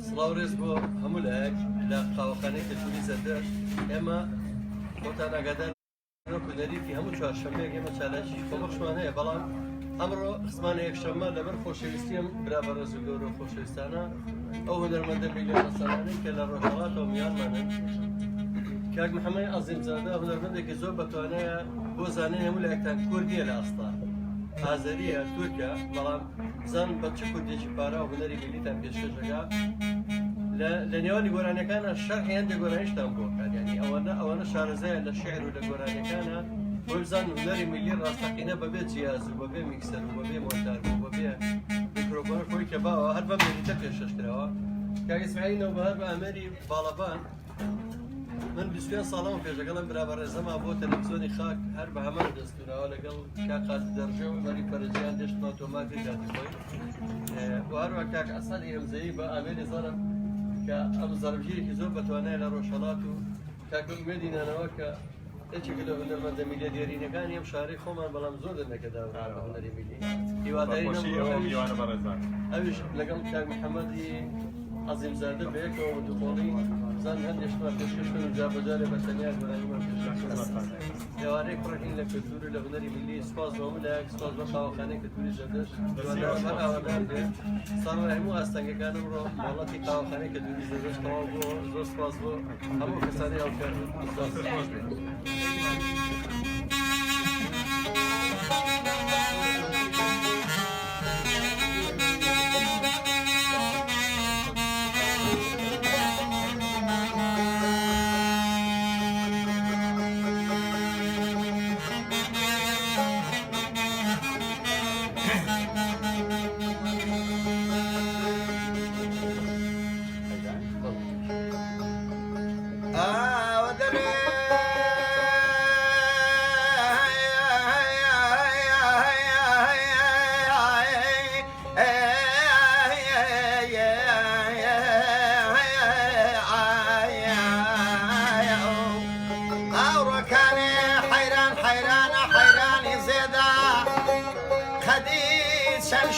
سڵاوڕێز بۆ هەموو لایەک لە قاوەخانەی کەلتوری زەردەش ئێمە خۆتان ئاگادار کودەریکی هەموو چوارشەمەیەک ئێمە چالشی خۆبەخشمان هەیە بەڵام ئەمڕۆ قسمانە یەکشەممە لەبەر خۆشەویستیم برا بەڕێز و گەورە خۆشەویستانە ئەو هونەرمەندە میلیۆنە سەلانەی کە لە ڕۆژهەڵاتەوە میانمانن کاک محەممەد عەزیمزادە هونەرمەندێکی زۆر بەتوانەیە بۆ زانین هەموو لایەکتان کوردیە لە ئەستا ئازەریە تورکە بەڵام زان بە چ کوردێکی پارا و هونەری میلیتان پێشکەشەکە لە نێوانی گۆرانەکانە شەرحی هەندێک گۆرانیشتان بۆ کات یعنی ئەوانە شارەزایە لە شعر و لە گۆرانەکانە بۆ بزان هونەری میلی ڕاستەقینە بەبێ جیاز و بەبێ میکسەر و بەبێ مۆنتاژ و بەبێ میکرۆفۆن خۆی کە باوە هەر بە میلیتە پێشکەشکراوە کاک ئیسماعیل نەوبەهار بە ئەمەری باڵەبان من 25 ساڵەوە پێشەکەڵم برابر ڕێزەما بۆ تەلەڤیزیۆنی خاک هەر بە هەمان دەستوراوە لەگەڵ کاک قاسی دەرژێ و مەری فەرەجیان دێشتەوە تۆماتی کاتی خۆی و هەروە کاک ئەسەدی هەمزەیی بە ئامێری زەرم کە ئەم زەربژیرێکی زۆر بەتوانای لە ڕۆژهەڵات و کاک ئومێدی نانەوە کە هیچێک لە هونەرمەندە میلیە دیێرینەکانی ئەم شارەی خۆمان بەڵام زۆر دەرنەکەدا بە هونەری میلی هیواداری ئەویش لەگەڵ کاک محەممەدی عەزیمزادە بەیەکەوە دووقۆڵی زان هەندێکمان پێشکەشکن و جابەجارێ بە تەنیا گۆرانیمان پێشکەش دێوارەی پڕین لە کەلتور و لە هونەری میلی سوپاس بە هەموو لایەک سوپاس بە قاوەخانەی کەلتوری زەردەشت هەر ئاوادار بێت ساڵی هەموو ئاستەنگەکانم ڕۆ وڵاتی قاوەخانەی کەلتوری زەردەشت تەواو بۆ زۆر سوپاس بۆ هەموو کەسانی هەڵکار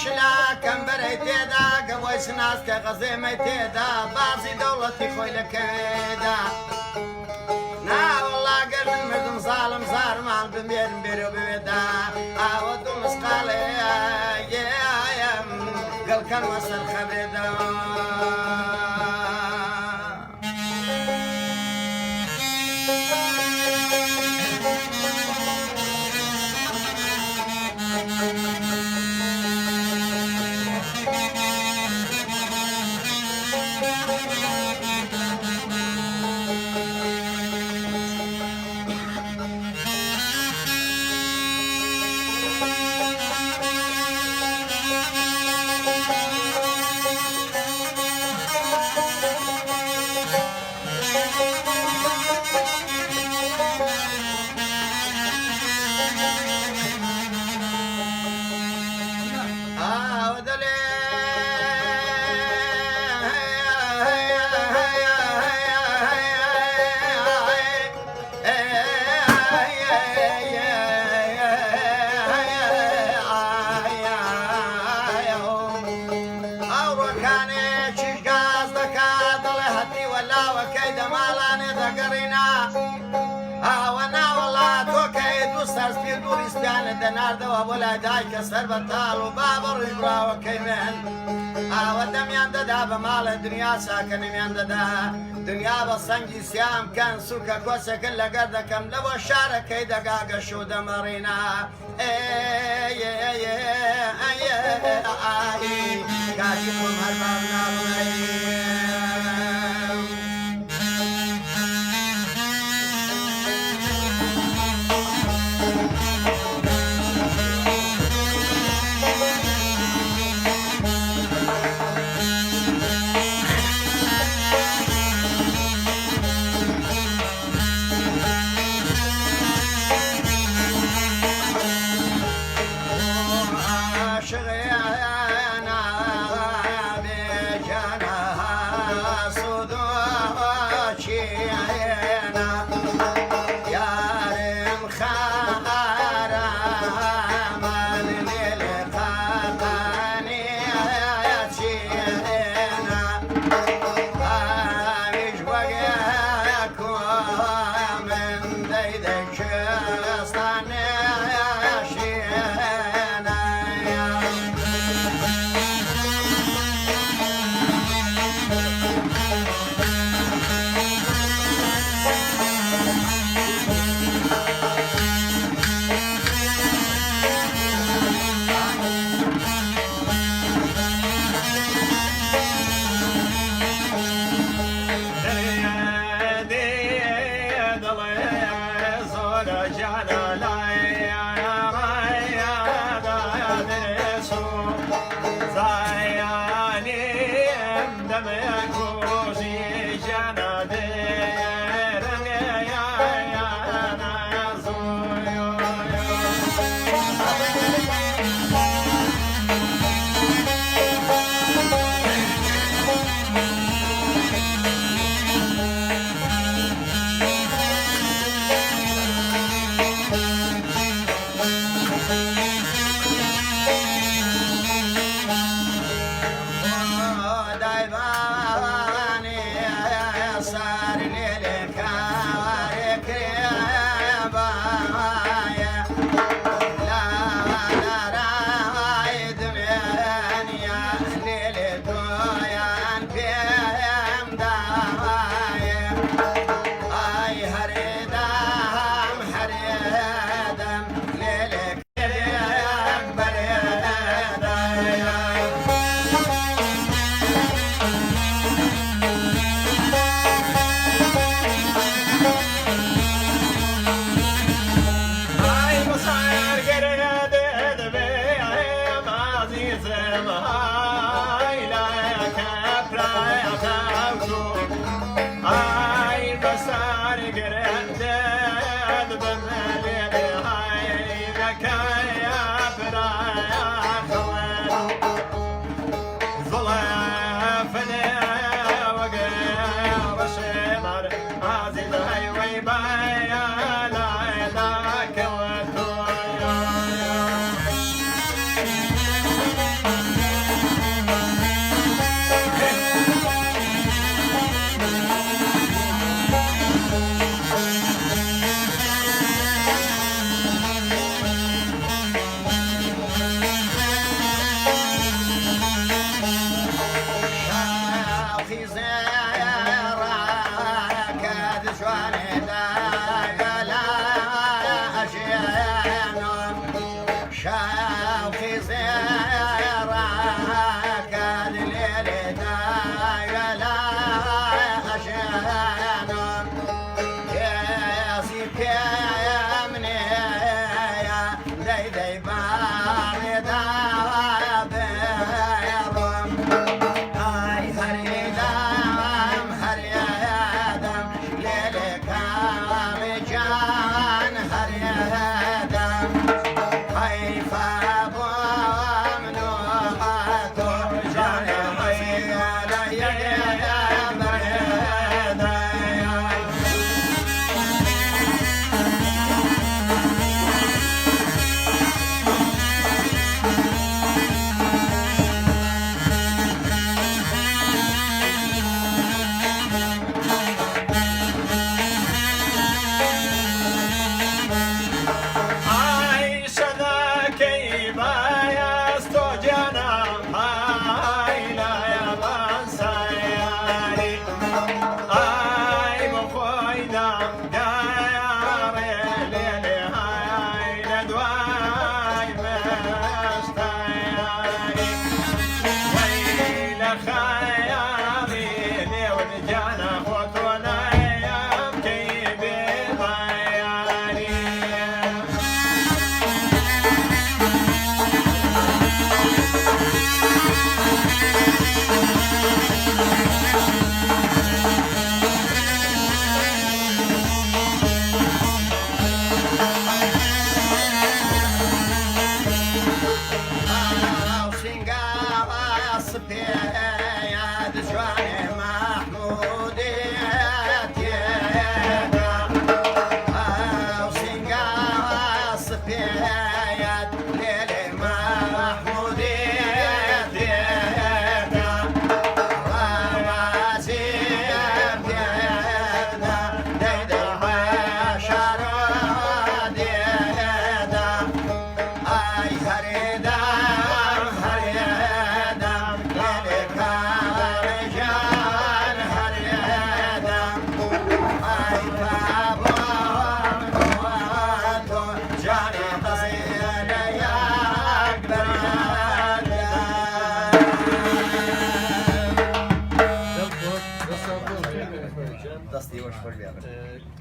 شلاکەم بەرەی تێدا گەوەی سناس کە غەزێمەی تێدا بازی دەوڵەتی خۆی لەکەدا ناوەڵا گەردن مردم زاڵم زارمان بمێرم بێرە بوێدا ئاوە دوو مسقالەیەم گەڵکەمە سەر خەبێدا ناردەوە بۆ لای دایکە سەر بە تاڵ و بابە ڕێبراوەکەی من ئاوە دەمیان دەدا بە ماڵە دنیا چاکە نمیان دەدا دنیا بە سەنگی سیام کەن سوکە کۆچەکن لەگەر دەکەم لەوە شارەکەی دەگا گەش و دەمەڕینا کاتی خۆم هەر باب ناڵێ Yeah.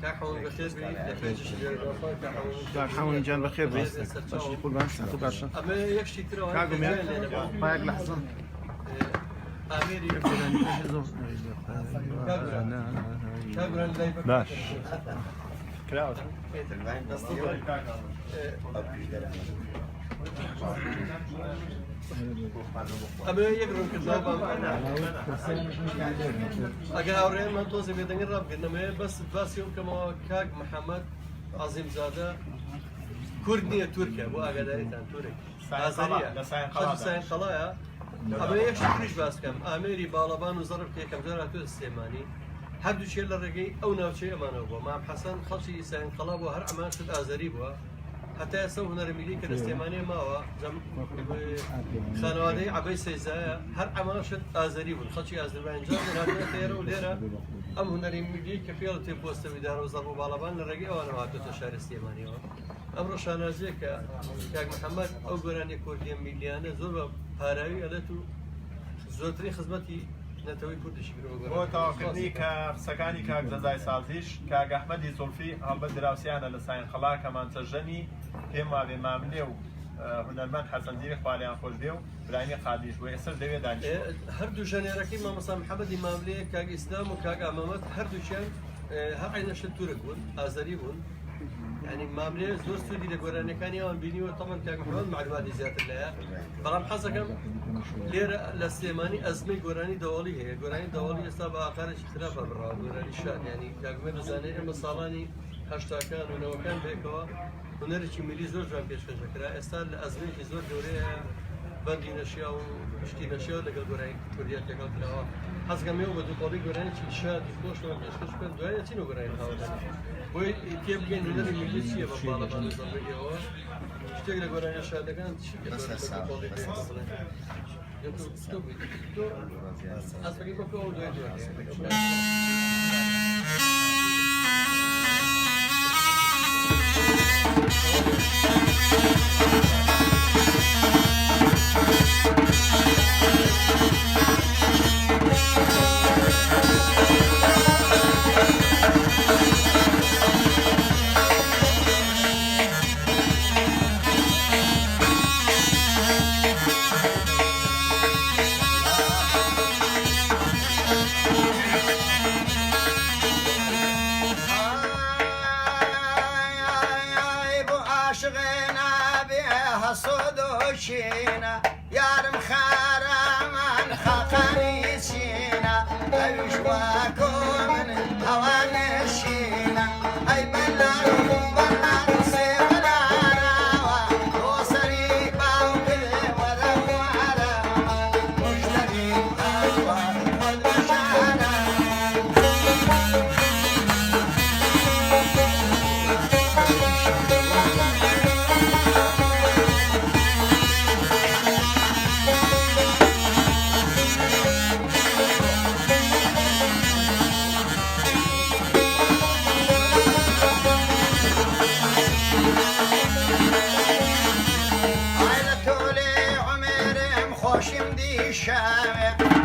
كحول بخير بي لفيجش اليوروفا کاک حمونی جان بخیر بیست باشی قربان تو باشم أما يكشي ترى کاگم یا ما یک لحظه أميري باش أما يقرون كذابا أجاورين ما توزي بيدين الرب إنما بس يوم كما كاك محمد عظيم زاده كردنية تركيا بو أجداريتان ترك أزريا ساين خلايا أما يشتريش بس كم أميري بالابان وزرب كي كم جرى تو السيماني هردو شيء للرجي أو نوشي أمانه بو مع حسن خلشي ساين خلاب وهر أمان شد أزري بو حتى يسوي هنا رميلي كالاستيمانية ما هو خانوادي عبي سيزايا هر أمان شد أزري بو خلشي أزربيجان هذا تيرا وليرا أم هنا رميلي كفيل تبوست بدار وزرب بالابان للرجي أو أنا واتو تشاري استيمانية أمر شانازي كاك محمد أو قراني كردي مليانة زور هاراوي ألتو زورتري خدمتي نتوي كردش بۆ تەواوکردنی کە قسەکانی کاک جەزای سازیش کاک ئەحمەدی زولفی هەڵبەت دراوسیانە لە ساین خەڵا کەمانچە ژەنی پێم وابێ ماملێ و هونەرمەند حەسەنزیری خوالیان خۆش بێ و برانی قادیش بۆ ئێستا دەوێت دانیش هەردوو ژەنێرەکەی مامۆستا محەممەدی ماملەیە کاک ئیسلام و کاک ئامەمەد هەردووچیان هەر عینەشە تورک بوون ئازەری بوون يعني ماملێ زۆر سوودی لە گۆرانەکانیەوان بینیوە تەمەن کاک محەممەد معلوماتی زیاتر لەیە بەڵام حەزەکەم لێرە لە سلێمانی ئەزمەی گۆرانی دەوڵی هەیە گۆرانی دەوڵی ئێستا بە ئاقارێکی خراپە بڕاوە گۆرانی شاد ینی کاکمە دەزانێت ئێمە ساڵانی هەشتاکان و نەوەکان بێکەوە هونەرێکی میلی زۆر جوان پێشکەشەکرا ئێستا لە ئەزمەیەکی زۆر گەورەیە بەندی نەشیا و شتی نەشیا و لەگەڵ گۆرانی کوردیات لەگەڵ کراوە حەزەکەم ئێوە بە دووقۆڵی گۆرانێکی شادی خۆشەوە پێشکەش بکەن دوایە چین و گۆرانی هاوڵات بۆی تێبگەین هونەری میلی چییە بە باڵەبان و زەڵبەریەوە شتێک لە گۆرانی شادەکان چی دووقۆڵی پێشکەش بڵێن أصبحت مكون شينا يارم خارمان خاقاني سينا أيش واكو من هوان الشينا أي بلارو بلارو سيبلا راوا وصريك باو كذي ولا وعلا مشتري أجوا والمشانا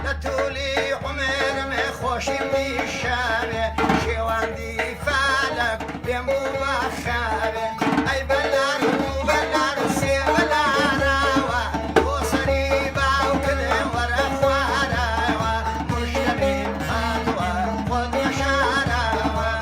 لتولي عمر ما خوشم دي الشارع شوان دي فالك بيمو بخارع اي بلارو بلارو سي بلاروا وصري باو كده ورا خواروا مشتبه خطوة خد شاروا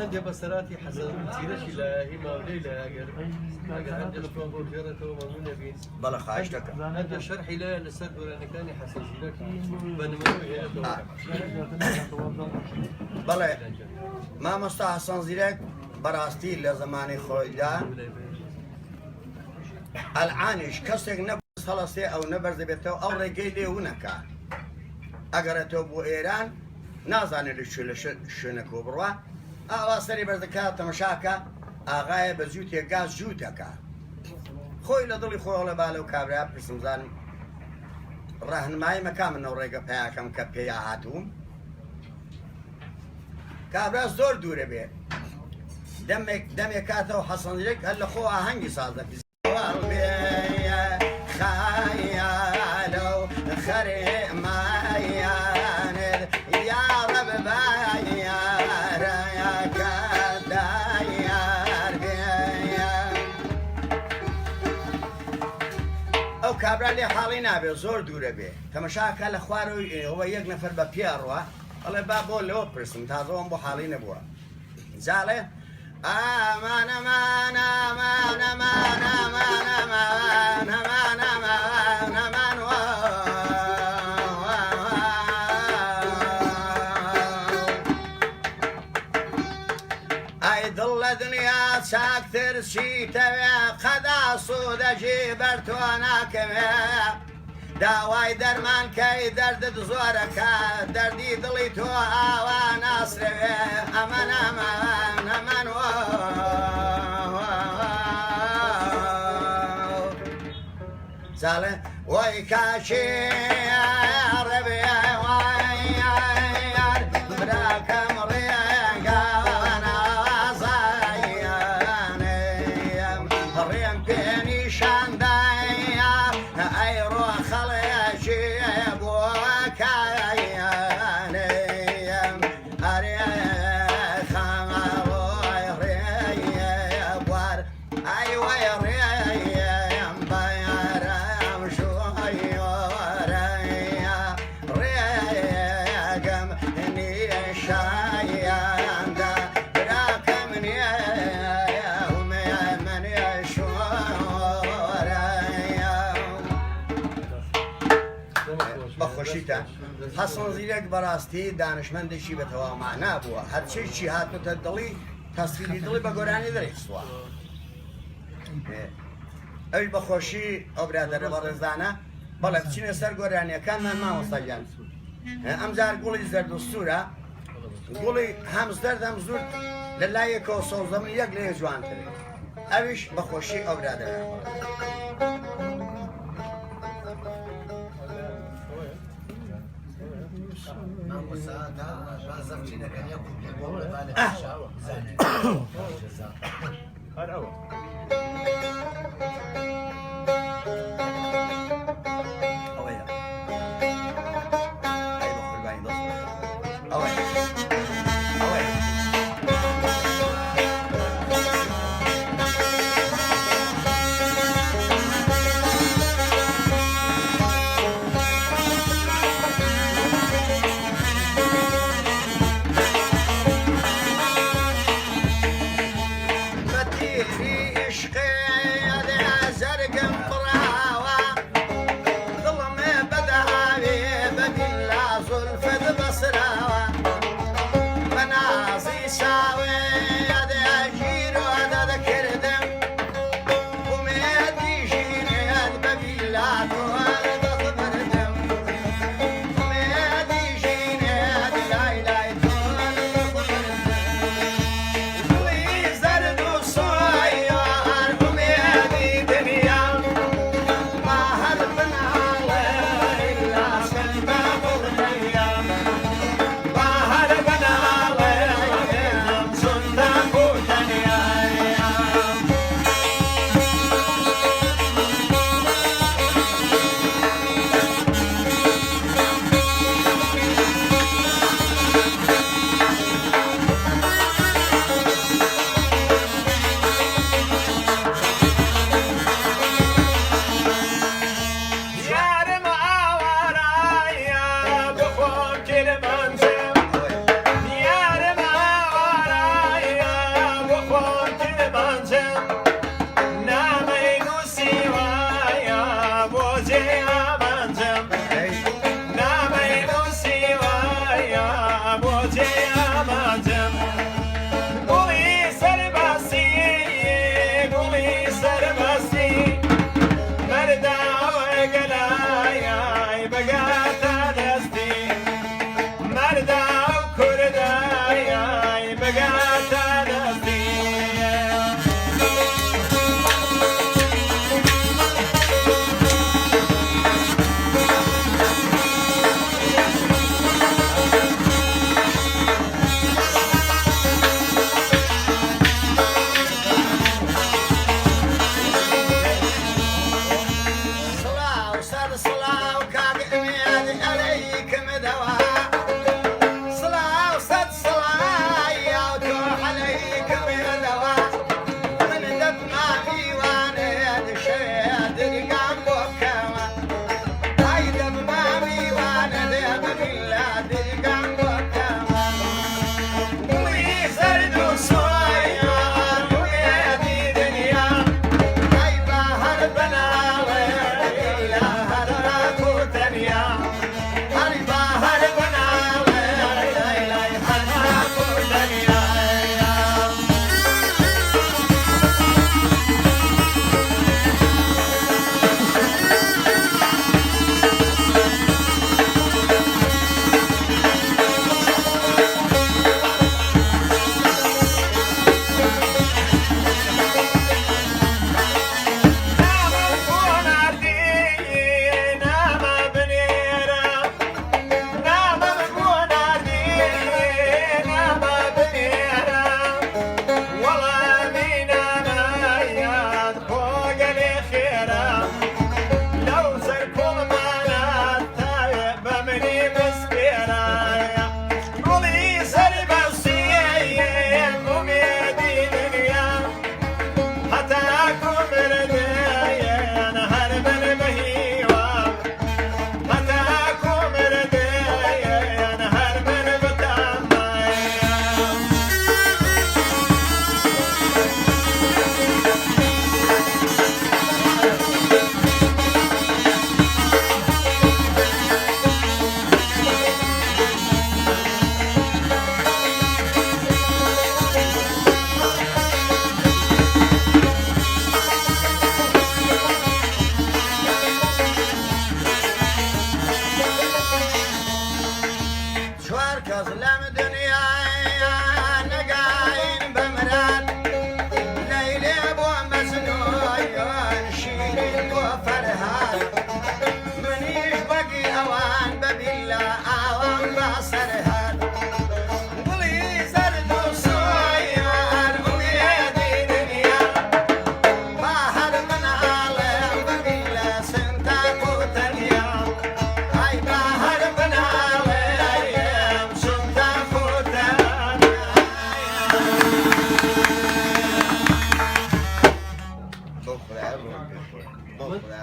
هەندێک بەسەراتی حەسەن تیرەشی لە هی ماولەی لە ئەگەر هەندێک شتۆن بۆ بژێڕێتەوە مەمنون نەبین بەڵە خواهش دەکەم هەندێک شەرحی لە لەسەر گۆرانەکانی حەسەن زیرەک بە نمونەوەی هەیەتەوە بەڵێ مامۆستا حەسەن زیرەک بەڕاستی لە زمانی خۆیدا ئەلعانیش کەسێک نەبوو هەڵەستێ ئەو نەبەرز دەبێتەوە ئەو ڕێگەی لێو نەکا ئەگەرێتەوە بۆ ئێران نازانێت لە شوێنەکۆ بڕوە ئاوا سەری بەردەکات تەمەشاکە ئاغایە بە زوو تێگاز جوو دەکا خۆی لە دڵی خۆڵە با لەو کابرا پرسمزانم ڕاهنمایی مەکا منەوە ڕێگە پیاکەم کە پێیا هاتووم کابرا زۆر دوورە بێ دەمێک کاتەوە حەسەن زیرەک هەر لە خۆ ئاهەنگی ساز دەکەی خەیالە و خەرێمایانت یا ڕەب بایارەکە دایار بێ ئەو کابرا لێ حاڵی نابێ زۆر دوورە بێ تەمەشاکە لە خوارەوەی ئێوە یەک نەفەر بە پیاڕوە ئەڵێ با بۆ لەوە پرسم تازەوەم بۆ حاڵی نەبووە جاڵێ ئامان ئەمان ئامان ئەمان ئامان ئەمان ئەمان ئەمان ئەمان ئەی دڵ لە دنیا چاکتر چیتەوێ قەدا سوودەژی بەر تۆ ناکەوێ داوای دەرمانکەی دەردت زۆرەکە دەردی دڵی تۆ ئاوا ناسرەوێ ئەمەن ئەمان ئەمان جاڵێ وەی کاشێ ڕەبێ وای یار براکەم ڕێگە نازایانەیەم ڕێم پێ نیشاندایە ئەی ڕۆ خەڵێکی بۆ کایانەیەم ئەرێ خەمەڕۆی ڕێیە بوار ئەی وەی ڕێیەم بەیارەم شۆیۆرەیە ڕێگەم نیشایاندا براکەم نیە منێ شۆرەیە بەخۆشیتە حەسەن زیرەک بەڕاستی دانشمەندێکی بە تەواو مانا بووە هەرچێکی هاتوتە دڵی تەسفیری دڵی بە گۆرانی دەرێخستووە ئەوی بەخۆشی ئەو برادەرە بە ڕێزانە بەڵێ بچینە سەر گۆرانیەکانمان مامۆستاگیان ئەمجار گوڵی زەردوستورە گوڵی هەمزدەرد هەم زوور لە لایەکەوە سەوزەمن یەک لێ جوانترێ ئەویش بەخۆشی ئەو برادەرە هەر ئەوە ئەوەیە ئەی بە قوربانی دەست ئەوەیە ئەوەیە زرد و سایار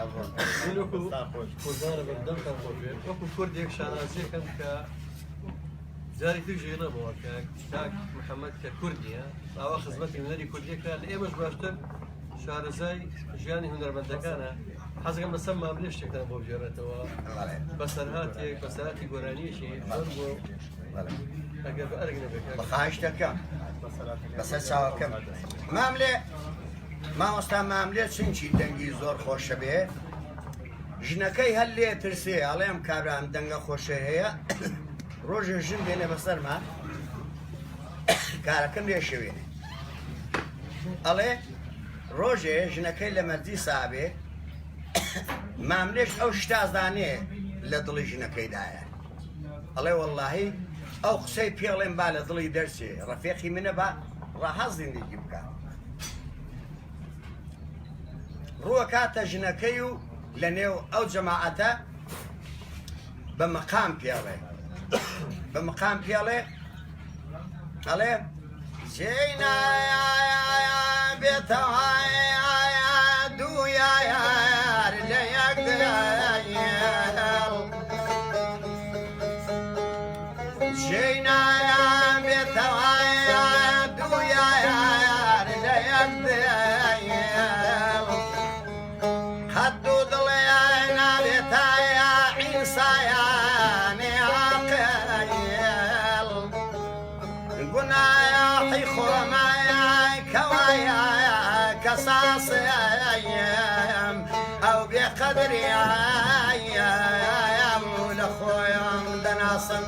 وەکو کوردانە بەردەمتان خۆش بێت وەکو کوردێک شانازیەکەم کە جاری توژی نەبەوە کە کاک محەممەد کە کوردیە ئاوا خزمەتی هونەری کوردیەکە لە ئێمەش باشتر شارەزای ژیانی هونەرمەندەکانە حەزەکەم لەسەر ماملێ شتێکتان بۆ بژێڕێتەوە بەسەرهاتێک بەسەرهاتی گۆرانیەشی زۆر بۆ ئەگەر بە ئەرگ نەبێت بەخواهش دەکەم بەسەر چاوەکەم ماملێ مامۆستا ماملێ چنچی دەنگی زۆر خۆشە بێ ژنەکەی هەر لێ ترسێ ئەڵێم کابرام دەنگە خۆشە هەیە ڕۆژێ ژن بێنێ بەسەرمان کارەکەم لێ شەوێنێ ئەڵێ ڕۆژێ ژنەکەی لە مەردی سابێ ماملێش ئەو شتازانێ لە دڵی ژنەکەیدایە ئەڵێ وەڵڵاهی ئەو قسەی پێڵێن با لە دڵی دەرچێ ڕەفێقی منە بە ڕاحەز زیندگی بکات ڕووە کاتە ژنەکەی و لە نێو ئەو جەماعەتە بە مەقام پێڵێ بە مەقام پێڵێ ئەڵێ جێینایە بێتەوە دوویا یار لە یەک جێینایە بێتەوە دوویا یار لە یەک هەردوو دڵێ نابێتایە عیسایانێ عاقل گوناحی خۆمایە کەوایە کەساسەیەم ئەو بێقەدریایەم لە خۆیان دەناسم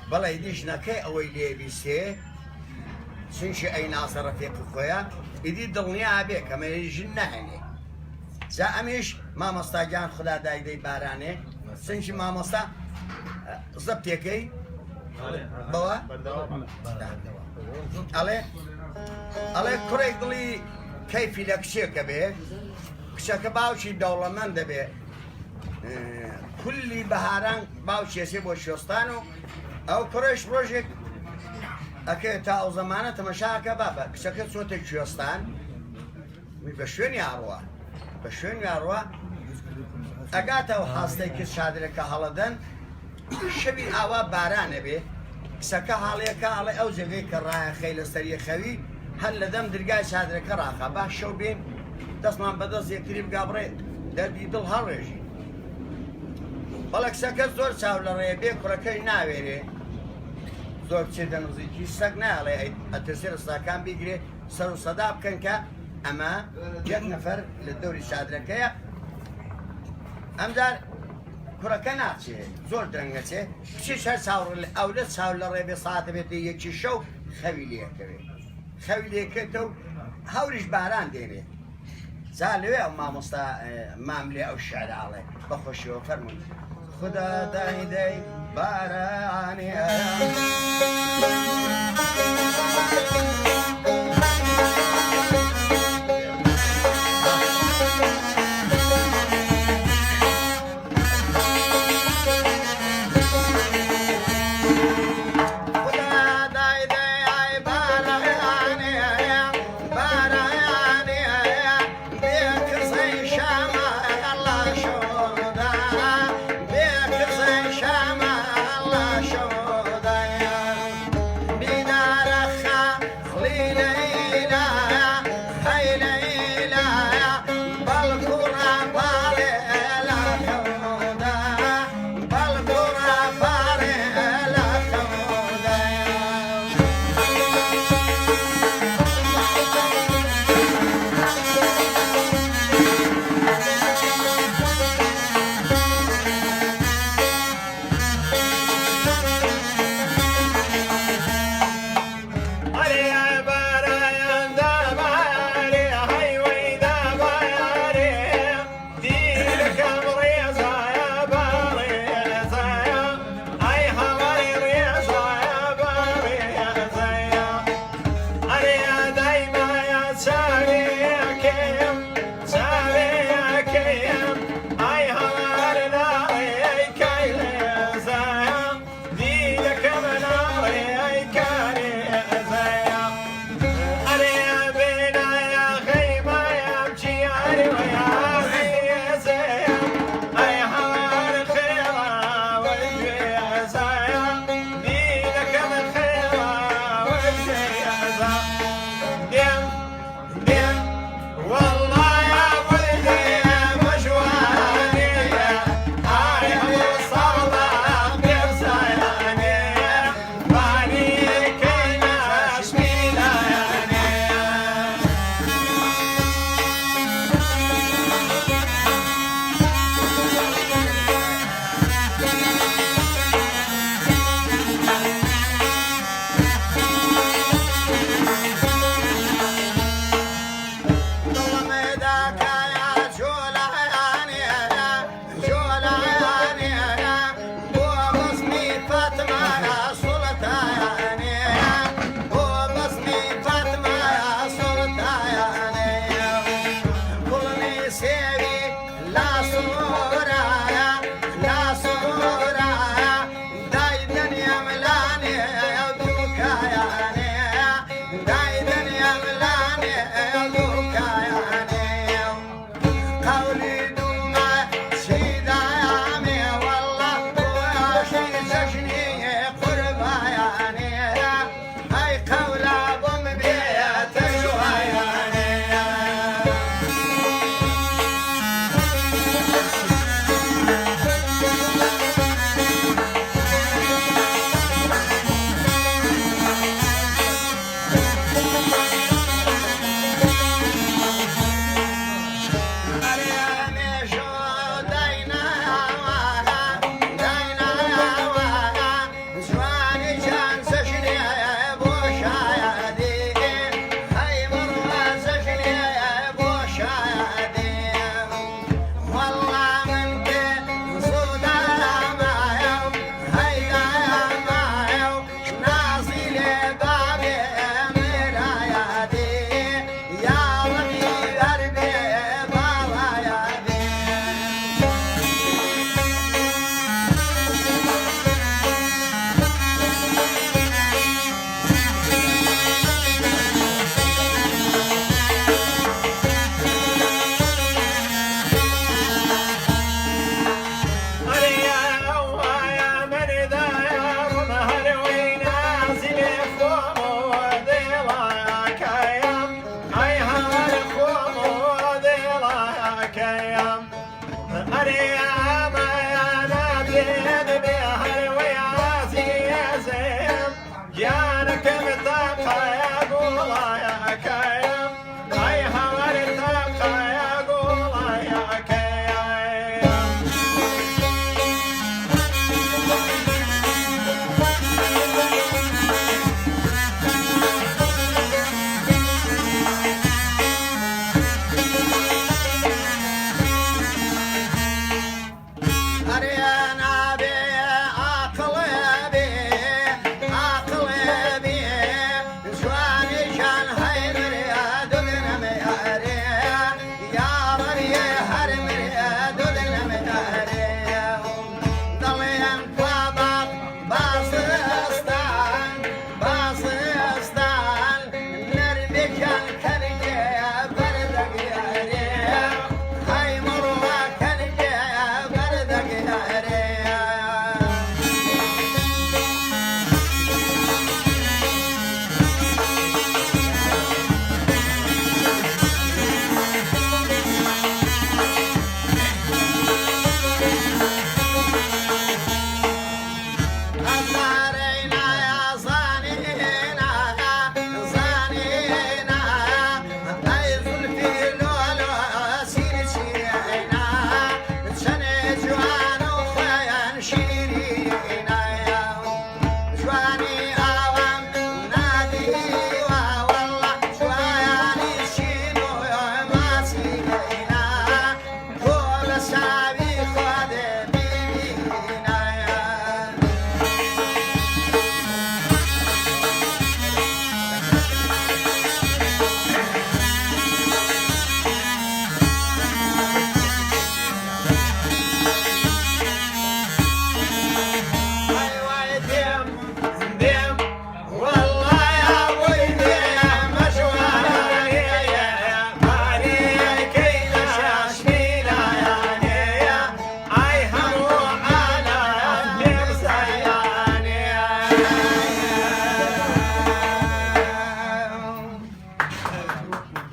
بەڵێ دیژنەکەی ئەوەی لێبیستێ چونکی ئەی ناسە ڕەفێقی خۆیان ئیدی دڵنیا بێ کەمەی ژن نەهێنێ جا ئەمیش مامۆستاگیان خدا دایدەی بارانێ چونکی مامۆستا زەبتێکەی بەوە ئەڵێ کوڕێک دڵی کەیفی لە کچێکە بێ کچەکە باوکی دەوڵەمەند دەبێ کولی بەهاران باوکێسێ بۆ شۆستان و ئەو کوڕێش ڕۆژێک ئەکە تا ئەو زەمانە تەمەشاکە بابە کچەکە چۆتە کوێستان بە شوێنی ئاڕوە بە شوێنی ئاڕوە ئەگاتەوە هاستەی کرد شادرەکە هەڵەدەن شەوی ئاوا بارانە بێ کچەکە هاڵەیەکە ئەڵێ ئەو جێگەی کە ڕایە خەی لە سەریە خەوی هەر لە دەم درگای شادرەکە ڕاخە باش شەو بێن دەستمان بەدەست یەکتری بگابڕێ دەردی دڵ هەڵڕێژی بەڵێ کچەکە زۆر چاو لە ڕێ بێ کوڕەکەی ناوێرێ زۆر بچێ دەنزیکی سەگ ناڵێ ئەترسێ ڕستاکان بیگرێ سەر و سەدا بکەن کە ئەمە یەک نەفەر لە دەوری شادرەکەیە ئەمجار کوڕەکە ناچێ زۆر درەنگەچێ کچیش هەر ئەو لە چاو لە ڕێ بێ ساعتە بێتە یەکی شەو خەوی لێکەوێ خەوی لێکێتە و هەوریش باران دێنێ جا لەوێ ئەو مامۆستا ماملێ ئەو شعراڵێ بەخۆشیەوە فەرمووی خدا دایدەی بارانێ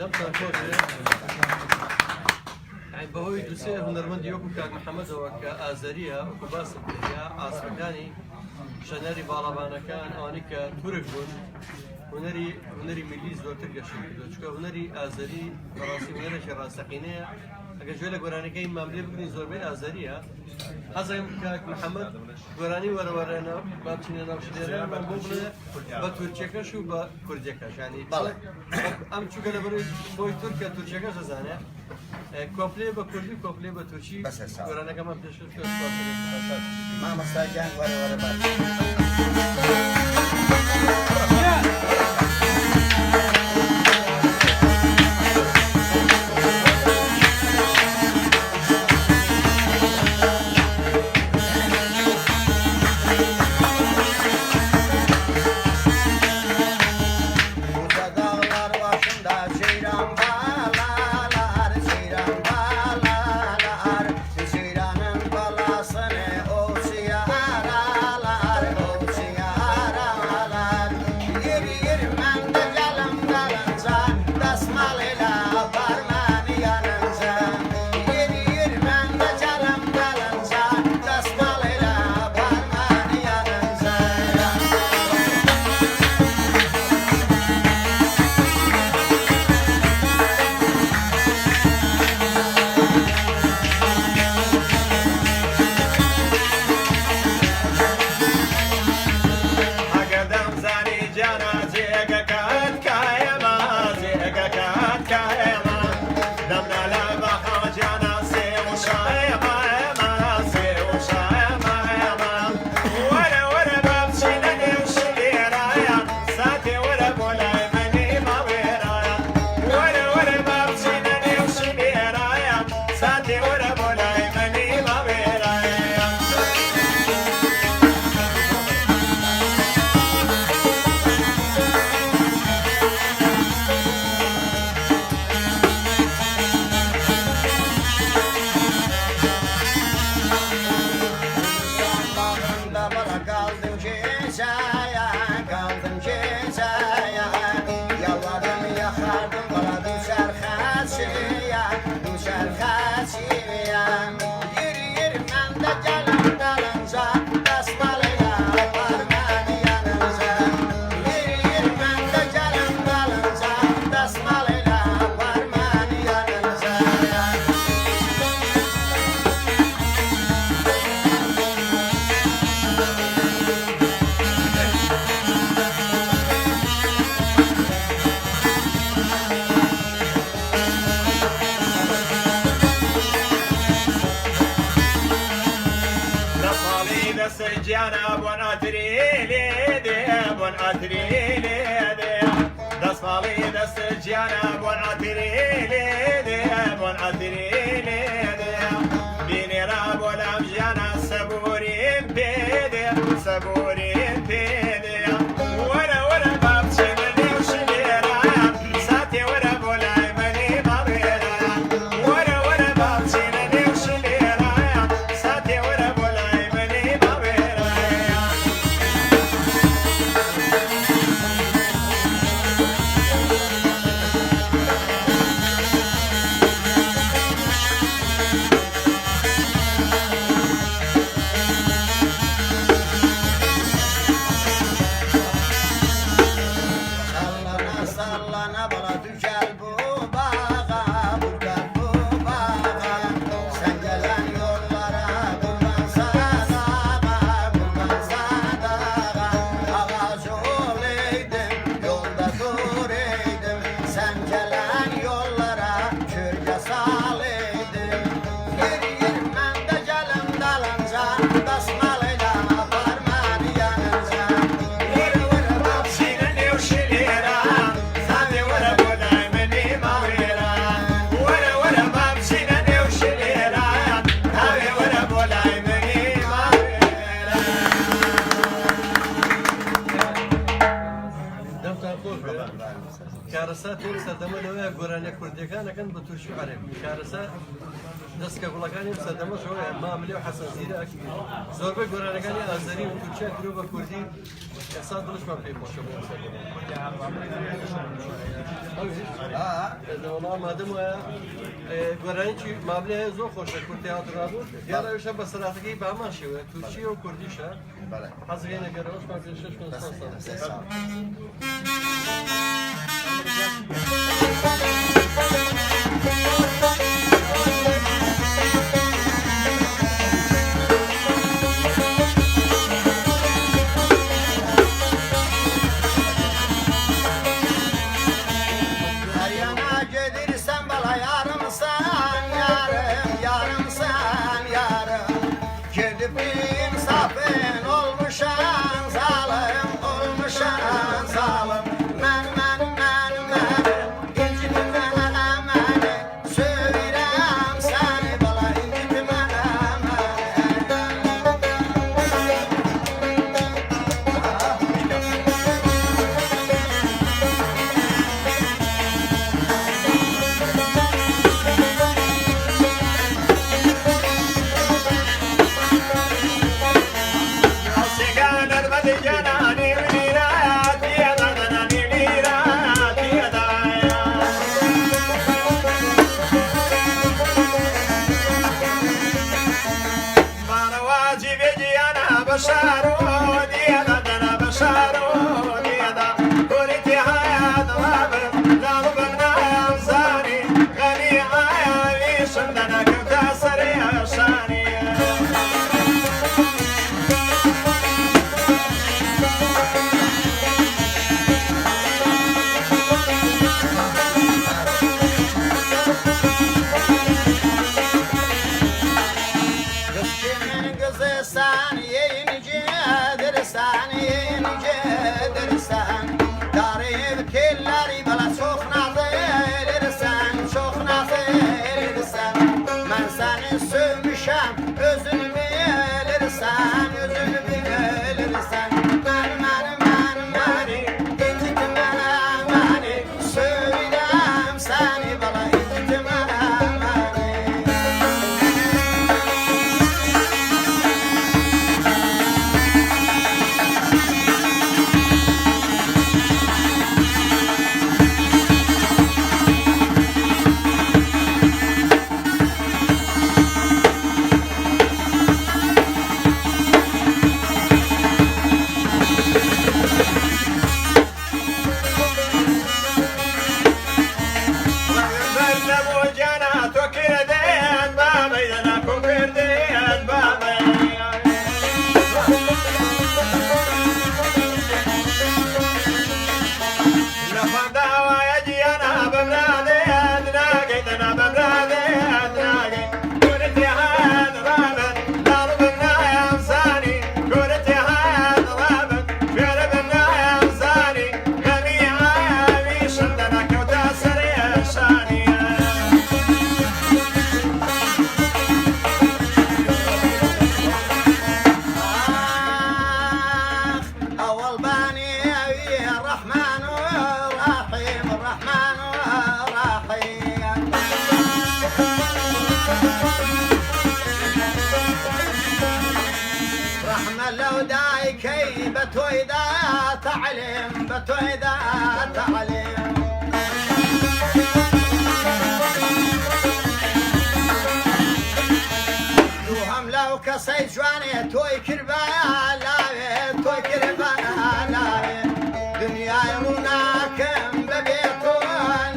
دەمتان خۆشێ بەهۆی دووسێ هونەرمەندی وەکو کاک محەممەدەوە کە ئازەریە وەکو باسم کردیا ئاسمەکانی ژەنەری باڵەبانەکان ئەوانەی کە تورک بوون هونەری میلی زۆرتر گەشتن کردووە چکە هونەری ئازەری بەڕاستی هونەرێکی ڕاستەقینەیە ئەگەر گوێ لە گۆرانەکەی ماملێ بگرین زۆربەی ئازەریە حەزم کاک محەممەد گۆرانی وەرەوەرێنە با بچینە ناو شتێرەمان بۆ بڵێ بە تورکیەکەش و بە کوردیەکەش ینی ئەم چووکە لە بەروی بۆی تورکە تورکیەکەش دەزانێ کۆپلێ بە کوردی کۆپلێ بە تورکی گۆرانەکەمان پێش مامۆستاگیان وەرە باش. کارەسا تۆی سەردەمە لەوەیە گۆرانیە کوردیەکانەکەن بە تورکی و عەرەبی کارەسا دەستکە گوڵەکانی سەردەمەشەوەیە ماملێ و حەسەن زیرەک زۆربەی گۆرانەکانی ئازەری و تورکیا کرۆ بە کوردی ئێستا دڵشمان پێی خۆشە بۆ وڵام هەدەم وایە گۆرانیی مابلێ زۆر خۆشە کورتیاتڕابوو دیارەویشە بە سەراتەکەی بامان شێوە تورکی و کوردیشە حەزگەی نەگەرەوەشمان پێ 6 کەسەی جوانێ تۆی کردبایە تۆی کردبایە دنیای ڕووناکەم بەبێ تۆ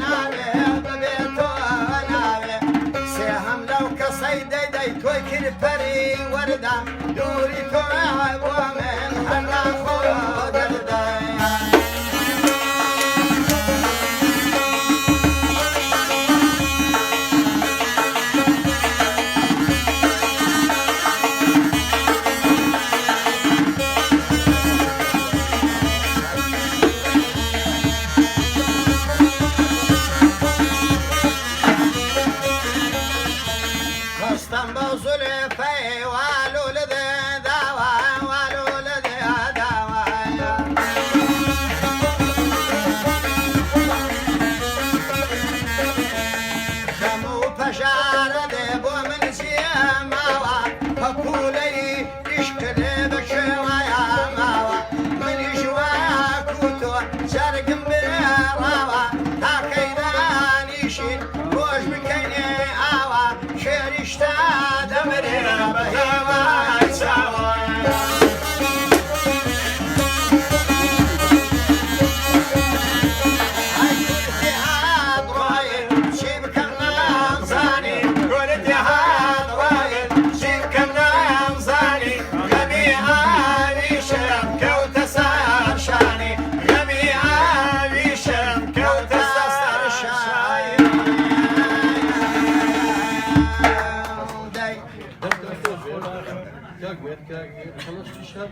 ناوێ بەبێ تۆ ناوێ سێ هەم لەو کەسەی دەیدەی تۆی کرد پەری وەردا دووری تۆ بۆ من هەملا خۆ دەردای والو لدي داوا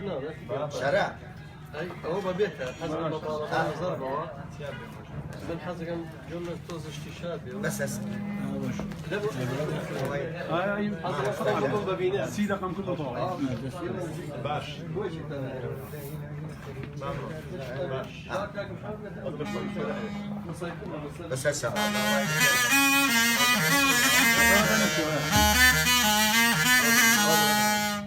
شراب ناوێت شەرە ئەوە بەبێتە حەزم بە باڵەکان زەربەوە من حەزەکەم جۆن لە تۆزشتی شاد بێ بەسەس حەزم ببینێ سی دقم كله طاعة باش بەسەسە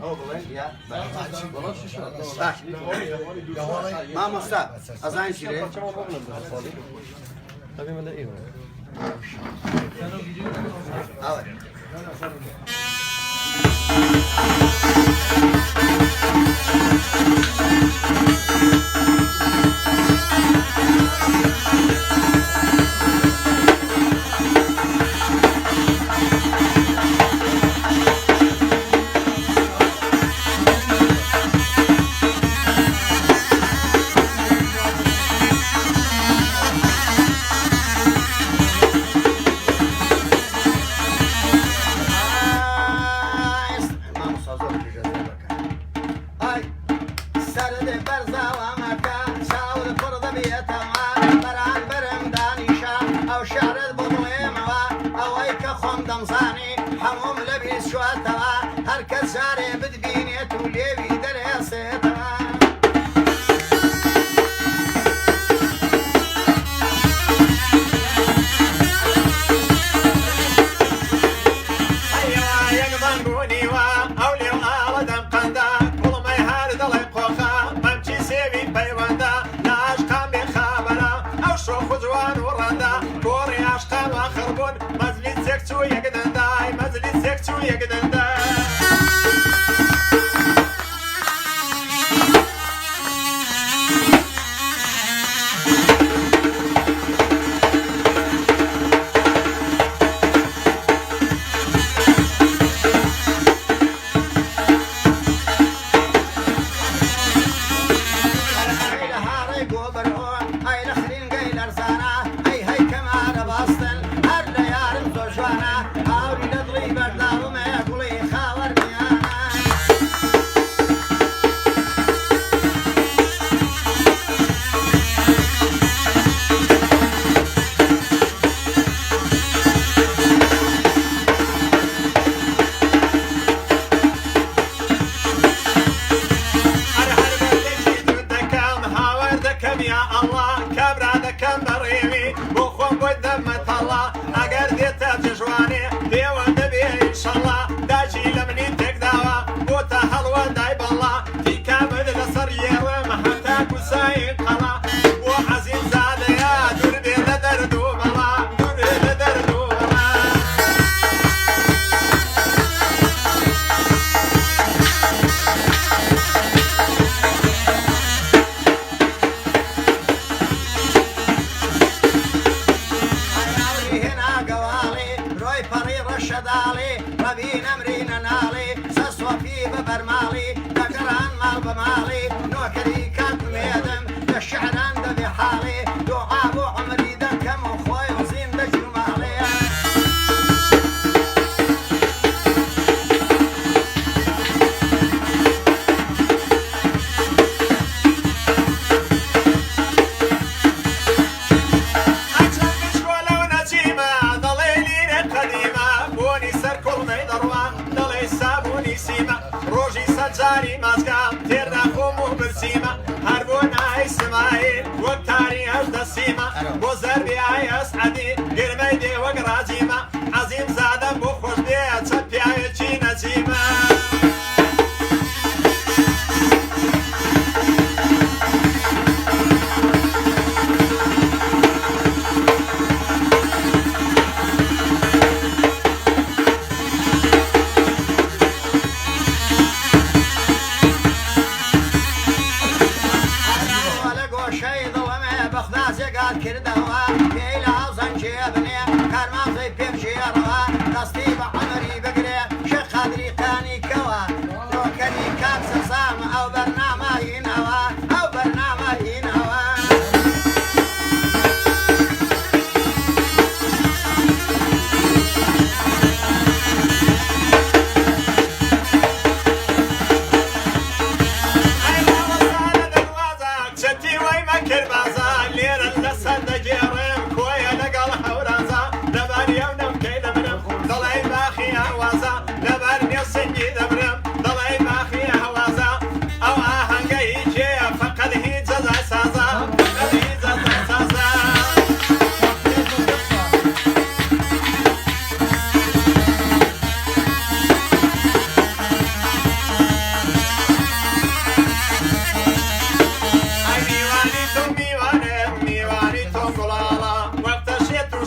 ئەو بڵێن یا باش مامۆستا ئەزانین چی رێ طبيعي ولا ايه؟ ئەوە هەموم لە بیست شواتەوە هەر کەس جارێ بتبینێت و لێوی دەرێسێتەوە یەکمان بوونیوە ئەو لێو ئاوە دەمقەندا کوڵمەی هەر دەڵێ قۆخە مەمچی سێوی پەیوەندە لە عاشقان بێخابەرە ئەو شۆخ و جوان و ڕەندا گۆڕی عاشقان واخر بوون مەجلیسێک چوو یەکدەندای مەجلیسێک چوو یەکدەندا جاری مازگام تێر ناخۆم و برسیمە هەر بۆ نای سمایل وەک تاری هەشدە سیمە بۆ زەربی ئای ئەسعەدی گرمەی دێ وەک ڕاجیمە عەزیم زادەم بۆ خۆش بێ چەند پیاوێکی نەجیمە کردەوە پێی لە هاوزەنجێ بنێ کارمانزەی پێم ژێڕەوە دەستی بە عەمەری بگرێ شێخ قادری قانی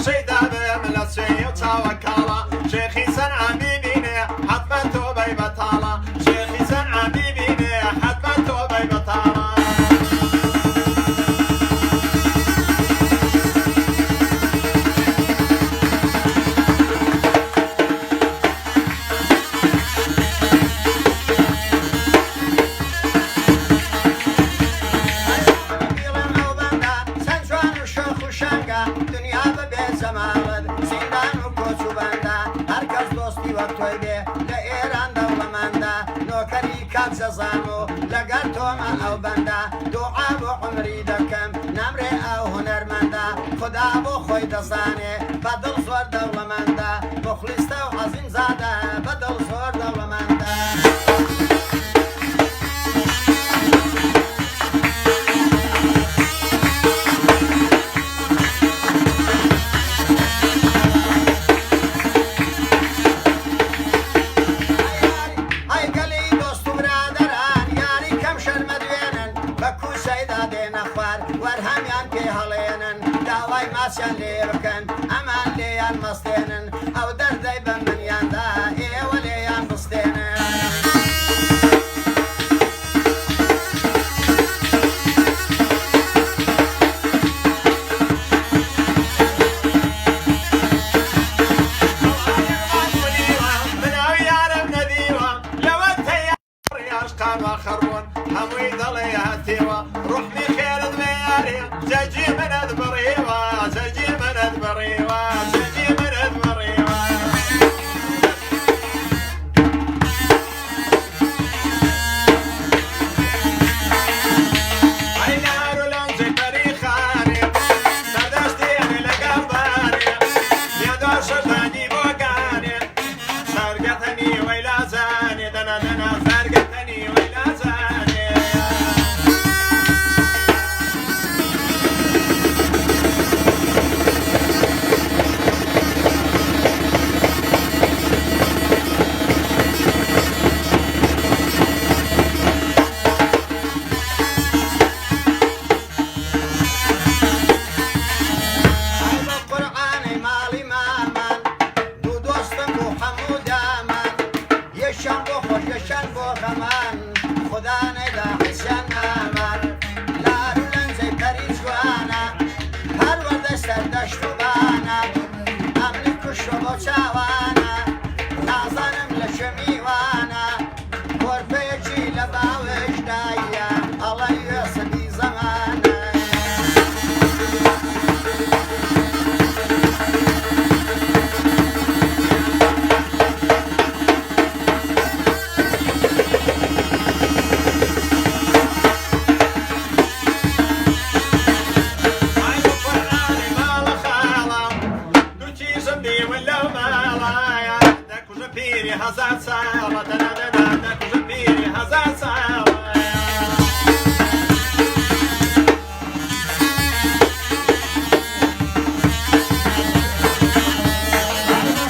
شەیدا بێم لە سوێی و چاوەکاڵە شێخی سەنعامی بینێ حەتمە تۆ بەی بەتاڵە شێخی سەنعامی بینێ حەتمە تۆ بەی بەتاڵە زانو لەگەر تۆمە ئەو بەندە دوعا بۆ عمری دەکەم نامرێ ئەو هونەرمەندە خدا بۆ خۆی دەزانێ بەدڵ زۆر دەوڵەمەندە مخلیستە و عەزیم زادە بەدڵ زۆر دەوڵەمەندە ماسیان لێ بکەن ئەمان لێیان مەستێنن ئەو دەردەی بە منیاندا ئێوە لێیان بستێنن مناوی یارم نەدیوە لەوە تەیاڕیاشقاوە خەڕۆن هەمووی دەڵێ هاتێوە ڕوحمی خێرت بێ یارێ جەجی منت بڕێوە جەجی منت بڕێوە جەجی منت بڕێوە ئەی نار و لەنجەی پەریخانێ سەردەشتێنێ لەگەڵ بارێ یادا شەردانی بۆ گانێ سەرگەتەنی وەی لازانێ دەنا دەنا سەرگەتەنی وەی لازانێ هزار ساڵە دەنادەنا دەکوژە پیری هزار ساڵە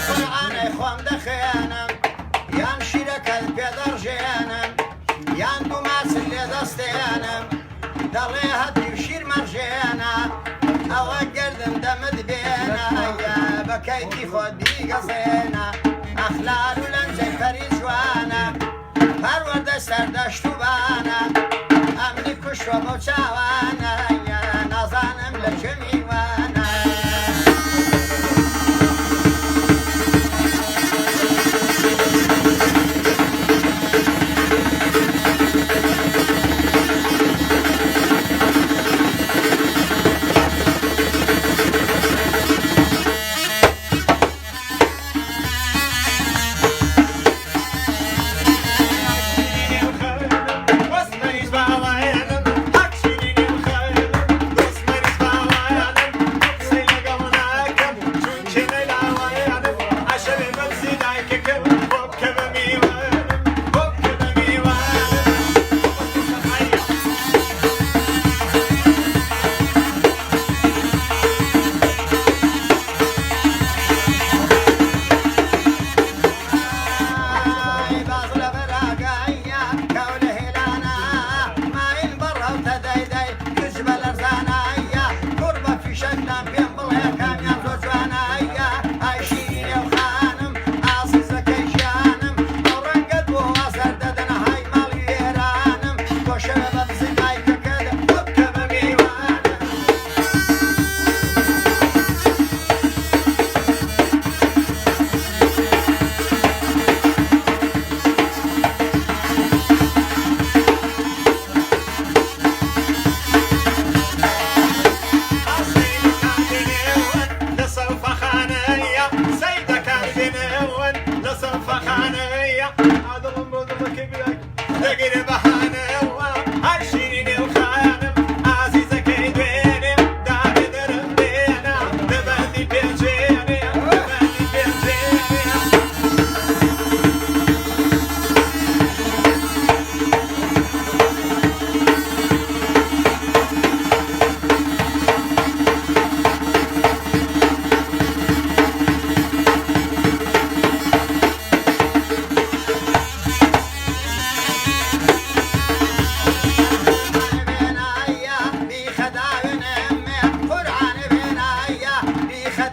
قورئانەی خۆم دەخێنم یان شیرەکەت پێدەڕژێنم یان دوو ماچت لێ دەستێنم دەڵێ هەتیو شیر مەڕژێنە ئەوە گردم دەمت بێنە بە کەیفی خۆت بیگەزێنە ئەخلار و لەنجەی پەری جوانە پەروەردە سەردەشت و بانە ئەمنی کوشوە بۆ چاوانە نازانم لە چه میوانە واسمەریش باوایانم هەک شیرینی و خەیڵم واسمەریش باوایانم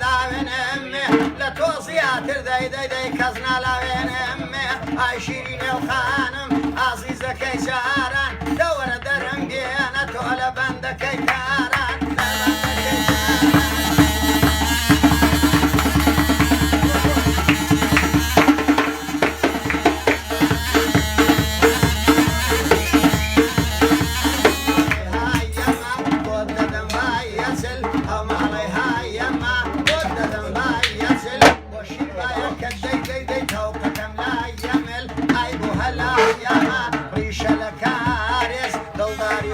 داوێنم لە تۆ زیاتر دەی کەس نالاوێنم ئای شیرینێ و خانم ئازیزەکەی جاران دەوەرە دەرم گێنە تۆ لە بەندەکەی کاران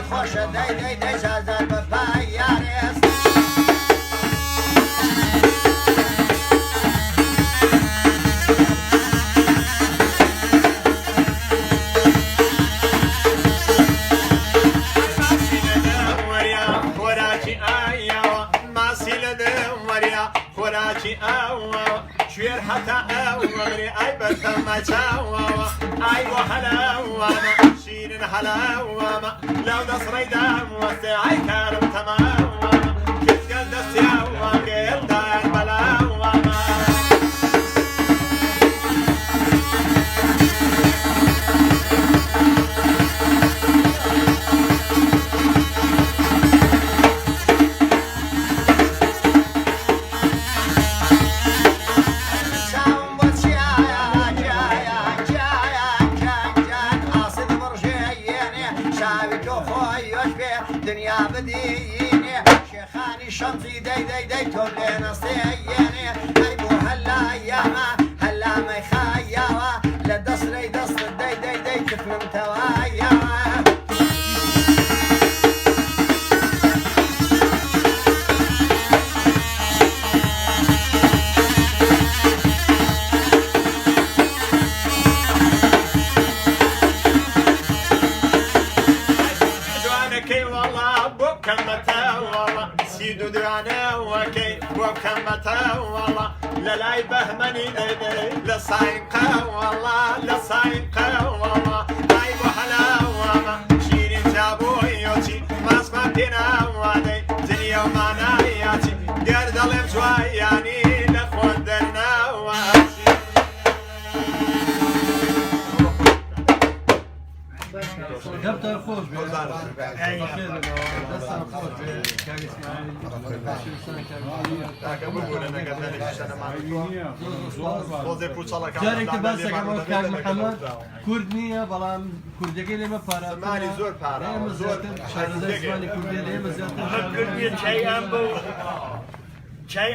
خۆشە دەی زازار بە پای یارێست خۆراکی ئاوە شوێر هەتا ئەوەری ئای بەرتەمە چاوەوە ئای بۆ هەلاوانە شیرن هەلاوامە لەو دەسڕێدام وەستێ ئای کارم تەماوە کەسگەل دەستیاوە گێڵدان بەلاوامە دنیا بدینێ شێخانی شەمزی دەی تۆ لێ نەستێنێ ئەی بۆ هەلایەمە هەلامەی خایاوە لە دەستڕێی دەستت دەی کفنم تەوایەوە سيدو درانا وكي وكمتا والله للاي بهمني لصايقة والله لصايقة والله هاي وحلا وما شيرين جابويوتي ما سمعتنا وادي دنيا ومانا ياتي قرد اللي بجواياني لخوان درنا واتي دفتر خوش جارێکی باسەکەمەوە کاک محەممەد کورد نییە بەڵام کوردەکەی لێمە پارە زۆر پارە زمانی کوردی لێمە چای ئەم بە چای